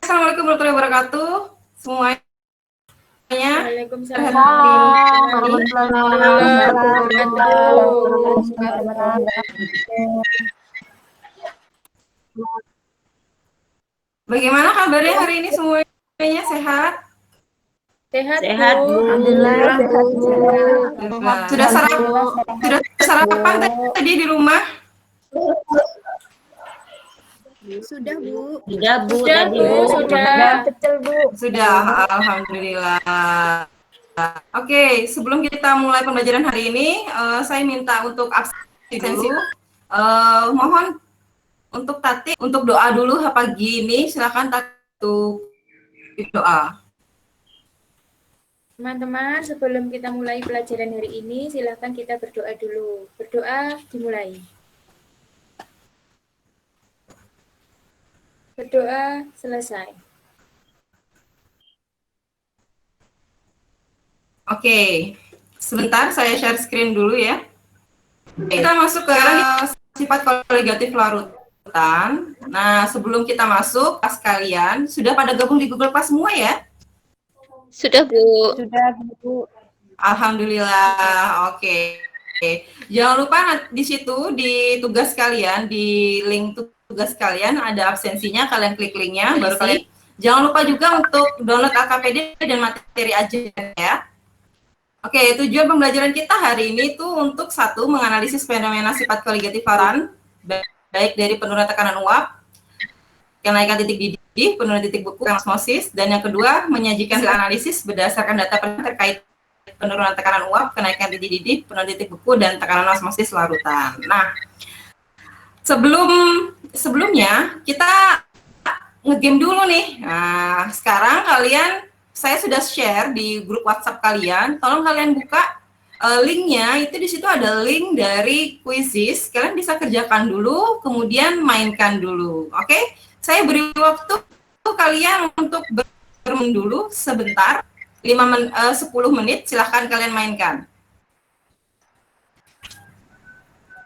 Assalamualaikum warahmatullahi wabarakatuh semuanya. Waalaikumsalam warahmatullahi wabarakatuh. Bagaimana kabarnya hari ini semuanya, sehat? Sehat, Bu. Alhamdulillah sehat, Bu. Sudah sarapan tadi di rumah? Sudah, Bu. Sudah, Bu. Tadi, Bu. Sudah pecel, Bu. Sudah, alhamdulillah. Oke, sebelum kita mulai pembelajaran hari ini, saya minta untuk absen dulu. Mohon untuk Tati, untuk doa dulu pagi ini. Silakan Tati untuk doa. Teman-teman, sebelum kita mulai pelajaran hari ini, silakan kita berdoa dulu. Berdoa dimulai. Berdoa selesai. Oke, sebentar saya share screen dulu ya. Kita masuk ke sifat koligatif larutan. Nah, sebelum kita masuk, pas kalian sudah pada gabung di Google Class semua ya? Sudah, Bu. Sudah, Bu. Alhamdulillah. Oke. Jangan lupa di situ di tugas kalian, di link tugas kalian ada absensinya, kalian klik linknya, baru kalian. Jangan lupa juga untuk download AKPD dan materi ajar ya. Oke, tujuan pembelajaran kita hari ini tuh untuk satu, menganalisis fenomena sifat koligatif larutan, baik dari penurunan tekanan uap, kenaikan titik didih, penurunan titik beku, osmosis, dan yang kedua, menyajikan hasil analisis berdasarkan data terkait penurunan tekanan uap, kenaikan titik didih, penurunan titik beku, dan tekanan osmosis larutan. Nah, sebelumnya kita ngegame dulu nih. Nah, sekarang saya sudah share di grup WhatsApp kalian. Tolong kalian buka linknya. Itu di situ ada link dari Quizizz. Kalian bisa kerjakan dulu, kemudian mainkan dulu. Oke? Saya beri waktu kalian untuk bermain dulu sebentar. 10 menit. Silahkan kalian mainkan.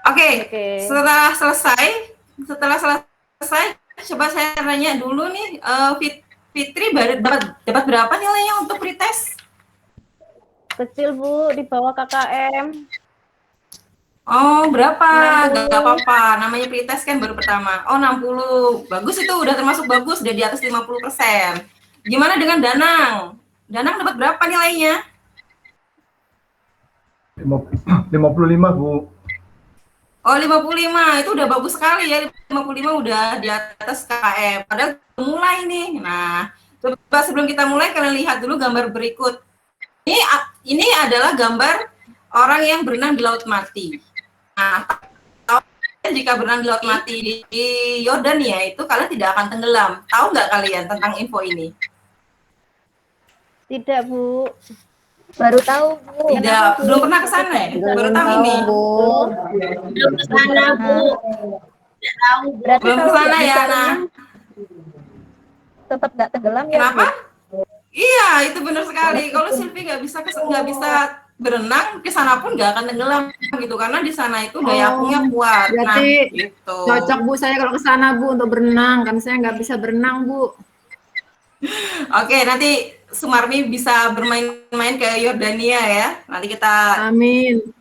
Oke. Setelah selesai, coba saya tanya dulu nih, Fitri dapat berapa nilainya untuk pretest? Kecil, Bu, di bawah KKM. Oh, berapa? Gak apa-apa, namanya pretest kan baru pertama. Oh, 60. Bagus itu, udah termasuk bagus, udah di atas 50%. Gimana dengan Danang? Danang dapat berapa nilainya? 55, Bu. Oh, 55. Itu udah bagus sekali ya. 55 udah di atas KKM. Padahal mulai nih. Nah, coba sebelum kita mulai kalian lihat dulu gambar berikut. Ini adalah gambar orang yang berenang di laut mati. Nah, jika berenang di laut mati di Yordania itu kalian tidak akan tenggelam. Tahu nggak kalian tentang info ini? Tidak, Bu. Baru tahu, Bu. Tidak, belum pernah ke sana ya? Baru tahu ini. Belum ke sana, Bu. Tidak tahu. Berarti Belum ke kalau sana ya, Nah. Tetap nggak tenggelam ya, Kenapa? Bu? Iya, itu benar sekali. Kalau Silvi nggak bisa berenang, ke sana pun nggak akan tenggelam gitu karena di sana itu daya apungnya kuat. Berarti nah, gitu. Cocok, Bu, saya kalau ke sana, Bu, untuk berenang. Kan saya nggak bisa berenang, Bu. Oke, nanti Sumarmi bisa bermain-main ke Yordania ya. Nanti kita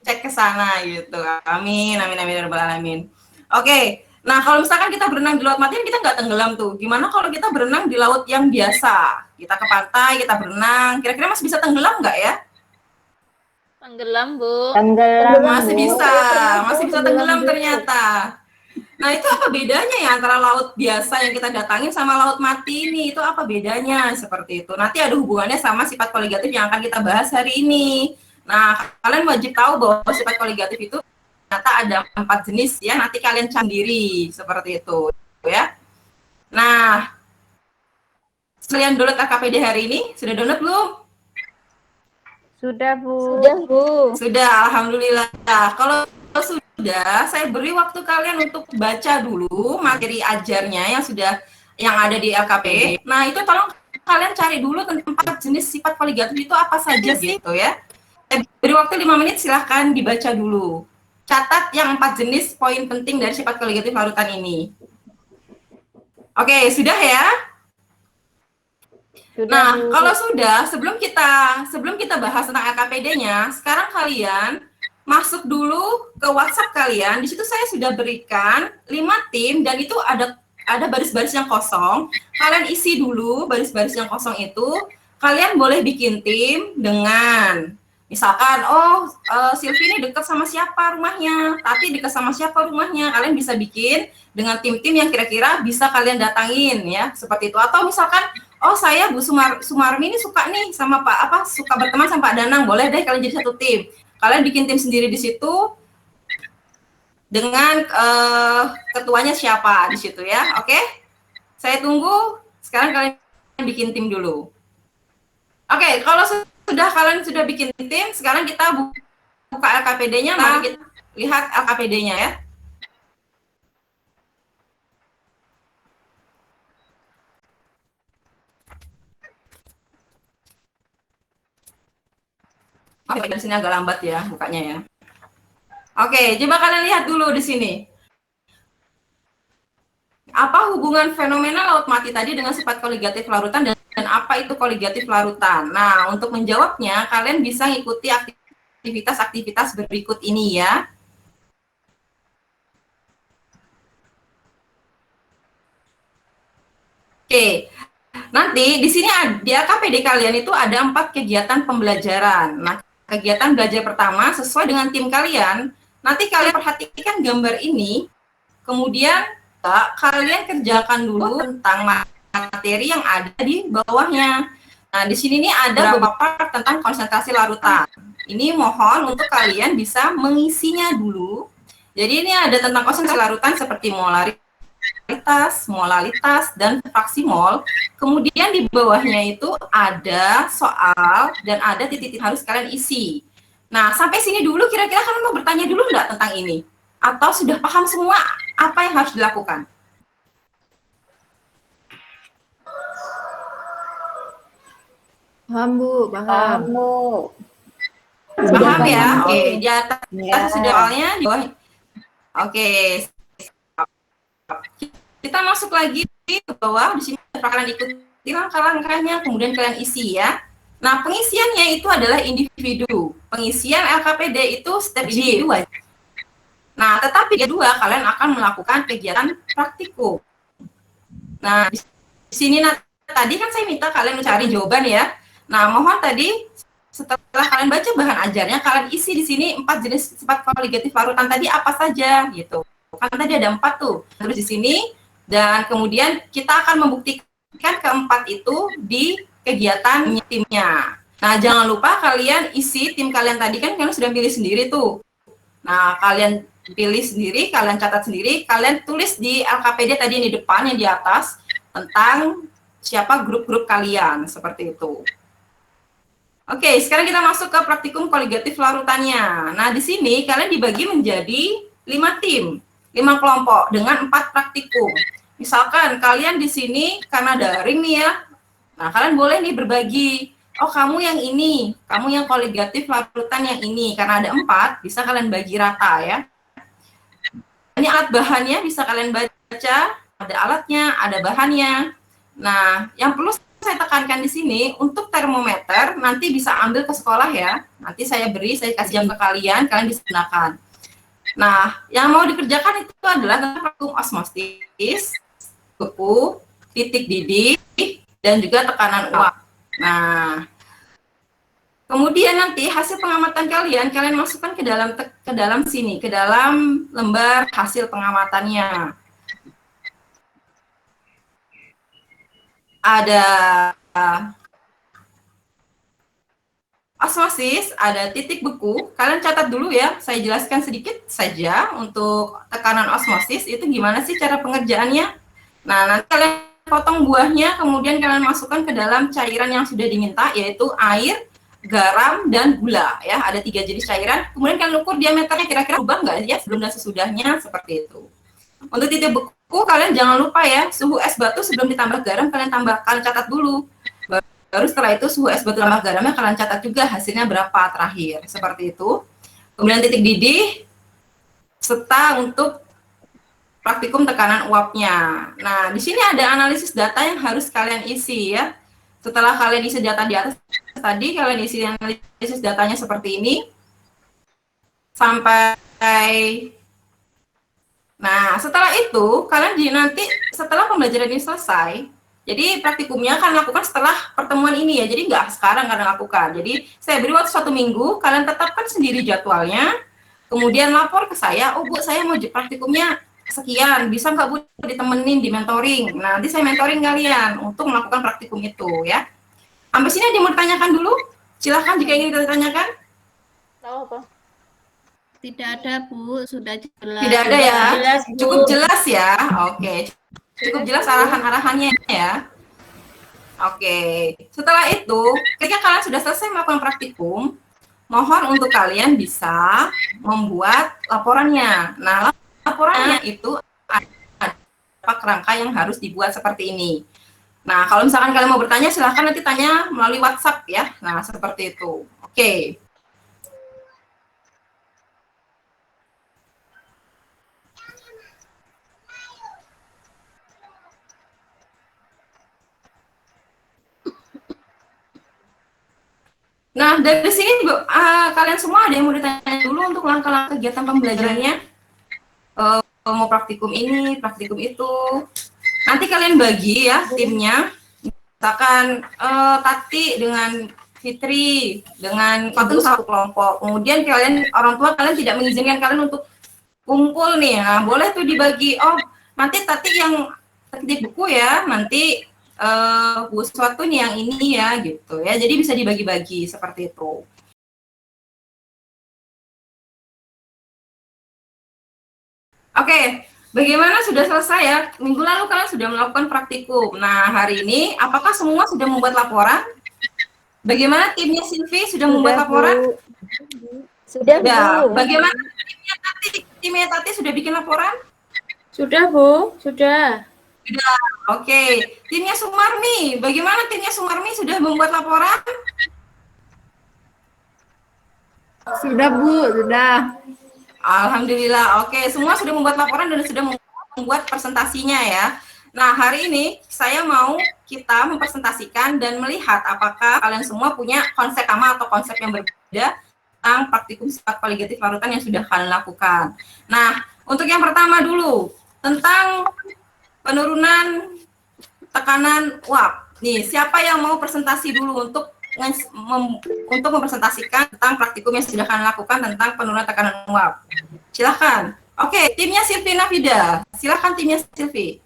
cek ke sana gitu. Amin, amin, amin, rabbal alamin. Oke, nah kalau misalkan kita berenang di laut mati, kita nggak tenggelam tuh. Gimana kalau kita berenang di laut yang biasa? Kita ke pantai, kita berenang, kira-kira masih bisa tenggelam nggak ya? Tenggelam, Bu. Tenggelam, Masih Bu. bisa tenggelam ternyata. Nah, itu apa bedanya ya antara laut biasa yang kita datangin sama laut mati ini? Itu apa bedanya? Seperti itu. Nanti ada hubungannya sama sifat koligatif yang akan kita bahas hari ini. Nah, kalian wajib tahu bahwa sifat koligatif itu ternyata ada 4 jenis ya. Nanti kalian cari sendiri seperti itu ya. Nah, kalian download AKPD hari ini? Sudah download belum? Sudah, Bu. Sudah, Bu. Sudah, alhamdulillah. Kalau sudah, saya beri waktu kalian untuk baca dulu materi ajarnya yang ada di LKP. Nah, itu tolong kalian cari dulu tentang 4 jenis sifat koligatif itu apa saja gitu ya. Saya beri waktu 5 menit, silahkan dibaca dulu. Catat yang 4 jenis poin penting dari sifat koligatif larutan ini. Oke, sudah ya? Sudah, Nah, Bu. kalau sudah, sebelum kita bahas tentang LKPD-nya, sekarang kalian masuk dulu ke WhatsApp kalian. Di situ saya sudah berikan 5 tim dan itu ada baris-baris yang kosong. Kalian isi dulu baris-baris yang kosong itu. Kalian boleh bikin tim dengan misalkan, Silvi ini dekat sama siapa rumahnya, Tati dekat sama siapa rumahnya. Kalian bisa bikin dengan tim-tim yang kira-kira bisa kalian datangin ya, seperti itu. Atau misalkan, saya Bu Sumarmi ini suka nih sama suka berteman sama Pak Danang, boleh deh kalian jadi satu tim. Kalian bikin tim sendiri di situ dengan ketuanya siapa di situ ya. Oke? Saya tunggu. Sekarang kalian bikin tim dulu. Oke, kalau kalian sudah bikin tim, sekarang kita buka LKPD-nya, mari kita lihat LKPD-nya ya. Di sini agak lambat ya bukanya ya. Oke, coba kalian lihat dulu di sini. Apa hubungan fenomena laut mati tadi dengan sifat koligatif larutan dan apa itu koligatif larutan? Nah, untuk menjawabnya, kalian bisa mengikuti aktivitas-aktivitas berikut ini ya. Oke, nanti di sini di LKPD kalian itu ada 4 kegiatan pembelajaran. Nah, kegiatan belajar pertama sesuai dengan tim kalian. Nanti kalian perhatikan gambar ini, kemudian kalian kerjakan dulu tentang materi yang ada di bawahnya. Nah, di sini nih ada beberapa part tentang konsentrasi larutan. Ini mohon untuk kalian bisa mengisinya dulu. Jadi ini ada tentang konsentrasi larutan seperti molalitas, dan fraksi mol. Kemudian di bawahnya itu ada soal dan ada titik-titik harus kalian isi. Nah, sampai sini dulu kira-kira kalian mau bertanya dulu enggak tentang ini? Atau sudah paham semua apa yang harus dilakukan? Paham, Bu. Paham. Paham ya? Oke, di atas Ya. sudah soalnya di bawah. Oke. Kita masuk lagi ke bawah, di sini kalian ikuti langkah-langkahnya, kemudian kalian isi ya. Nah, pengisiannya itu adalah individu. Pengisian LKPD itu step individu. Nah, tetapi kedua kalian akan melakukan kegiatan praktikum. Nah, di sini tadi kan saya minta kalian mencari jawaban ya. Nah, mohon tadi setelah kalian baca bahan ajarnya, kalian isi di sini 4 jenis sifat koligatif larutan tadi apa saja gitu. Kan tadi ada 4 tuh. Terus di sini dan kemudian kita akan membuktikan keempat itu di kegiatan timnya. Nah, jangan lupa kalian isi tim kalian tadi kan kalian sudah pilih sendiri tuh. Nah, kalian pilih sendiri, kalian catat sendiri, kalian tulis di LKPD tadi yang di depan, yang di atas, tentang siapa grup-grup kalian, seperti itu. Oke, sekarang kita masuk ke praktikum koligatif larutannya. Nah, di sini kalian dibagi menjadi 5 tim, 5 kelompok dengan 4 praktikum. Misalkan kalian di sini karena daring nih ya, nah kalian boleh nih berbagi. Oh, kamu yang ini, kamu yang koligatif larutan yang ini. Karena ada 4, bisa kalian bagi rata ya. Ini alat bahannya bisa kalian baca, ada alatnya, ada bahannya. Nah, yang perlu saya tekankan di sini, untuk termometer nanti bisa ambil ke sekolah ya. Nanti saya kasih jam ke kalian bisa gunakan. Nah, yang mau dikerjakan itu adalah praktikum osmosis, beku, titik didih, dan juga tekanan uap. Nah, kemudian nanti hasil pengamatan kalian masukkan ke dalam sini, ke dalam lembar hasil pengamatannya. Ada osmosis, ada titik beku. Kalian catat dulu ya, saya jelaskan sedikit saja untuk tekanan osmosis itu gimana sih cara pengerjaannya. Nah, nanti kalian potong buahnya, kemudian kalian masukkan ke dalam cairan yang sudah diminta, yaitu air, garam, dan gula ya. Ada 3 jenis cairan. Kemudian kalian ukur diameternya kira-kira berubah nggak ya sebelum dan sesudahnya, seperti itu. Untuk titik beku kalian jangan lupa ya, suhu es batu sebelum ditambah garam kalian catat dulu. Baru setelah itu suhu es batu tambah garamnya kalian catat juga hasilnya berapa terakhir, seperti itu. Kemudian titik didih serta untuk praktikum tekanan uapnya. Nah, di sini ada analisis data yang harus kalian isi ya. Setelah kalian isi data di atas tadi, kalian isi analisis datanya seperti ini sampai. Nah, setelah itu kalian nanti setelah pembelajaran ini selesai, jadi praktikumnya akan lakukan setelah pertemuan ini ya. Jadi nggak sekarang kalian lakukan. Jadi saya beri waktu 1 minggu, kalian tetapkan sendiri jadwalnya, kemudian lapor ke saya, oh Bu, saya mau praktikumnya sekian, bisa nggak Bu ditemenin di mentoring? Nah, nanti saya mentoring kalian untuk melakukan praktikum itu ya. Sampai sini ada yang mau ditanyakan dulu? Silahkan jika ingin ditanyakan. Tahu apa? Tidak ada, Bu. Sudah jelas. Tidak ada ya? Jelas, Bu. Cukup jelas ya? Oke. Cukup jelas arahan-arahannya ya? Oke. Setelah itu, ketika kalian sudah selesai melakukan praktikum, mohon untuk kalian bisa membuat laporannya. Nah, laporannya itu ada kerangka yang harus dibuat seperti ini. Nah, kalau misalkan kalian mau bertanya, silahkan nanti tanya melalui WhatsApp ya. Nah, seperti itu. Oke. Nah, dari sini kalian semua ada yang mau ditanya dulu untuk langkah-langkah kegiatan pembelajarannya? Mau praktikum ini, praktikum itu. Nanti kalian bagi ya timnya. Misalkan Tati dengan Fitri, dengan Fatul satu kelompok. Kemudian kalian, orang tua kalian tidak mengizinkan kalian untuk kumpul nih. Nah, boleh tuh dibagi. Oh, nanti Tati yang ketik buku ya, nanti sesuatu nih yang ini ya gitu ya, jadi bisa dibagi-bagi seperti itu. Oke, bagaimana sudah selesai ya? Minggu lalu kalian sudah melakukan praktikum. Nah, hari ini apakah semua sudah membuat laporan? Bagaimana timnya Silvi sudah membuat laporan? Bu. Sudah, Bu. Bagaimana timnya Tati? Timnya Tati sudah bikin laporan? Sudah, Bu. Sudah. Sudah. Oke. Timnya Sumarmi, bagaimana timnya Sumarmi sudah membuat laporan? Sudah, Bu. Sudah. Alhamdulillah. Oke, semua sudah membuat laporan dan sudah membuat presentasinya ya. Nah, hari ini saya mau kita mempresentasikan dan melihat apakah kalian semua punya konsep sama atau konsep yang berbeda tentang praktikum sifat koligatif larutan yang sudah kalian lakukan. Nah, untuk yang pertama dulu, tentang penurunan tekanan uap. Nih, siapa yang mau presentasi dulu untuk mempresentasikan tentang praktikum yang sudah kalian lakukan tentang penurunan tekanan uap? Silahkan. Oke, timnya Silvi Nafida. Silahkan timnya Silvi.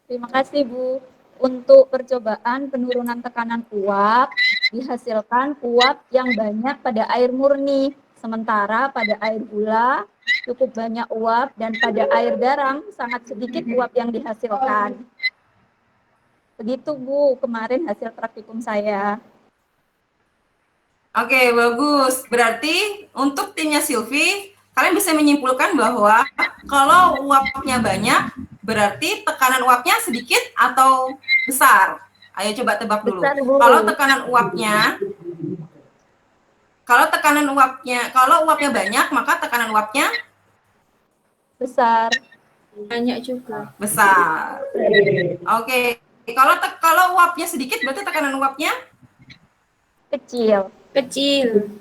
Terima kasih, Bu. Untuk percobaan penurunan tekanan uap, dihasilkan uap yang banyak pada air murni. Sementara pada air gula, cukup banyak uap, dan pada air garam, sangat sedikit uap yang dihasilkan. Begitu, Bu, kemarin hasil praktikum saya. Oke, bagus. Berarti untuk timnya Silvi, kalian bisa menyimpulkan bahwa kalau uapnya banyak, berarti tekanan uapnya sedikit atau besar? Ayo coba tebak dulu. Besar, Bu. Kalau uapnya banyak, maka tekanan uapnya Besar. Banyak juga. besar. Oke. Kalau uapnya sedikit, berarti tekanan uapnya Kecil. Kecil.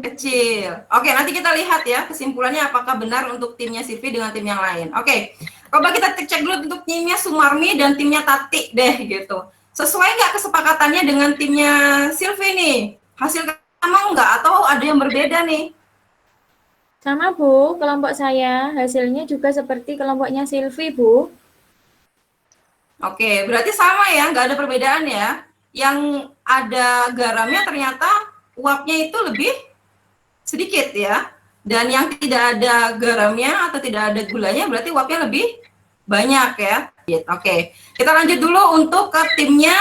kecil. Oke, nanti kita lihat ya kesimpulannya apakah benar untuk timnya Silvi dengan tim yang lain. Oke, coba kita cek dulu untuk timnya Sumarmi dan timnya Tati deh gitu. Sesuai nggak kesepakatannya dengan timnya Silvi nih? Hasil sama nggak atau ada yang berbeda nih? Sama, Bu. Kelompok saya hasilnya juga seperti kelompoknya Silvi, Bu. Oke, berarti sama ya, nggak ada perbedaan ya. Yang ada garamnya ternyata uapnya itu lebih sedikit ya. Dan yang tidak ada garamnya atau tidak ada gulanya berarti uapnya lebih banyak ya. Oke, kita lanjut dulu untuk ke timnya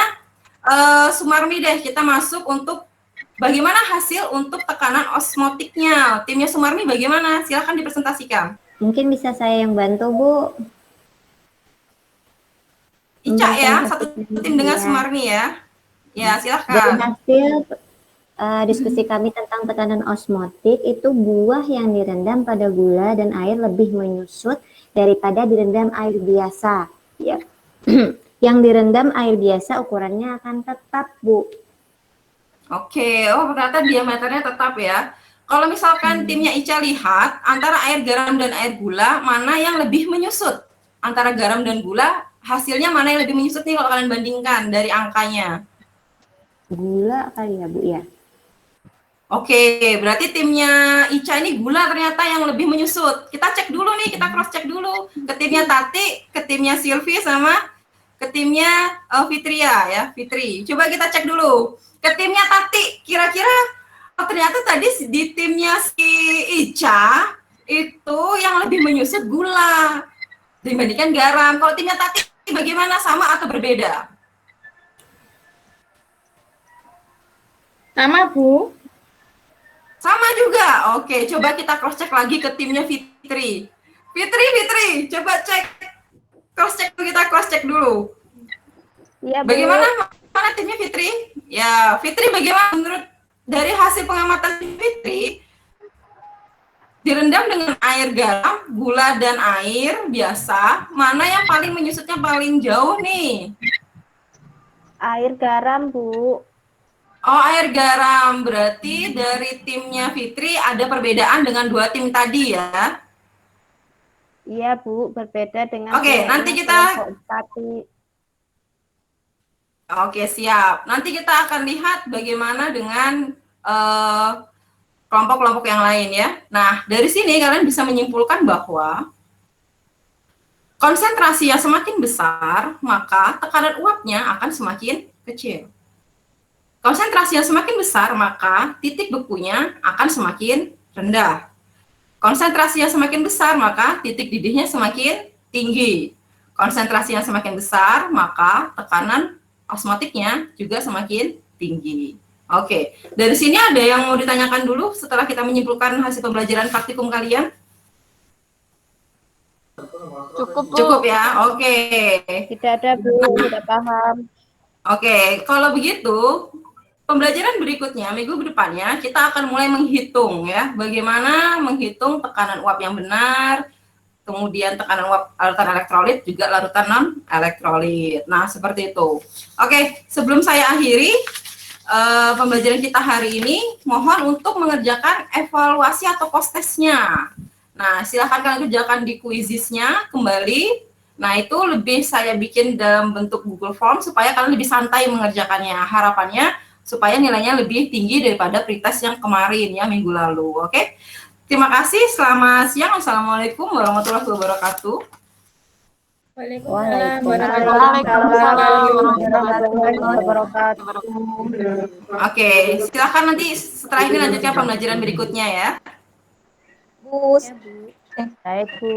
Sumarmi deh. Kita masuk untuk bagaimana hasil untuk tekanan osmotiknya. Timnya Sumarmi bagaimana? Silakan dipresentasikan. Mungkin bisa saya yang bantu, Bu. Ica ya, satu tim dengan Sumarmi ya. Ya, Dari silahkan. hasil diskusi kami tentang tekanan osmotik, itu buah yang direndam pada gula dan air lebih menyusut daripada direndam air biasa. Ya. Yang direndam air biasa ukurannya akan tetap, Bu. Oke, oh ternyata diameternya tetap ya. Kalau misalkan timnya Ica lihat antara air garam dan air gula, mana yang lebih menyusut? Antara garam dan gula, hasilnya mana yang lebih menyusut nih kalau kalian bandingkan dari angkanya? Gula kali ya, Bu ya? Oke, berarti timnya Ica ini gula ternyata yang lebih menyusut. Kita cek dulu nih, kita cross check dulu ke timnya Tati, ke timnya Silvi sama ke timnya Fitria ya, Fitri. Coba kita cek dulu ke timnya Tati. Kira-kira ternyata tadi di timnya si Ica itu yang lebih menyusut gula dibandingkan garam. Kalau timnya Tati bagaimana, sama atau berbeda? Sama, Bu. Sama juga. Oke, coba kita cross check lagi ke timnya Fitri. Fitri, coba cek cross check, kita cross check dulu. Iya, Bu. Bagaimana mana timnya Fitri? Ya, Fitri bagaimana menurut dari hasil pengamatan Fitri? Direndam dengan air garam, gula dan air biasa, mana yang paling menyusutnya paling jauh nih? Air garam, Bu. Oh, air garam. Berarti dari timnya Fitri ada perbedaan dengan dua tim tadi ya? Iya, Bu, berbeda dengan Oke, nanti kita kelompok Tati. Oke, siap. Nanti kita akan lihat bagaimana dengan kelompok-kelompok yang lain ya. Nah, dari sini kalian bisa menyimpulkan bahwa konsentrasi yang semakin besar, maka tekanan uapnya akan semakin kecil. Konsentrasi yang semakin besar, maka titik bekunya akan semakin rendah. Konsentrasi yang semakin besar, maka titik didihnya semakin tinggi. Konsentrasi yang semakin besar, maka tekanan osmotiknya juga semakin tinggi. Oke, dari sini ada yang mau ditanyakan dulu setelah kita menyimpulkan hasil pembelajaran praktikum kalian? Cukup, Bu. Cukup ya, oke. Tidak ada, Bu, sudah paham. Oke, kalau begitu pembelajaran berikutnya minggu depannya kita akan mulai menghitung ya, bagaimana menghitung tekanan uap yang benar, kemudian tekanan uap larutan elektrolit juga larutan non elektrolit. Nah, seperti itu. Oke, sebelum saya akhiri pembelajaran kita hari ini, mohon untuk mengerjakan evaluasi atau post testnya. Nah, silahkan kalian kerjakan di quizisnya kembali. Nah, itu lebih saya bikin dalam bentuk Google Form supaya kalian lebih santai mengerjakannya. Harapannya supaya nilainya lebih tinggi daripada pretest yang kemarin ya, minggu lalu. Oke? Terima kasih. Selamat siang. Assalamualaikum warahmatullahi wabarakatuh. Waalaikumsalam warahmatullahi wabarakatuh. Oke, silakan nanti setelah ini lanjutkan pembelajaran berikutnya ya. Bu, Ya, Bu. Baik, Bu.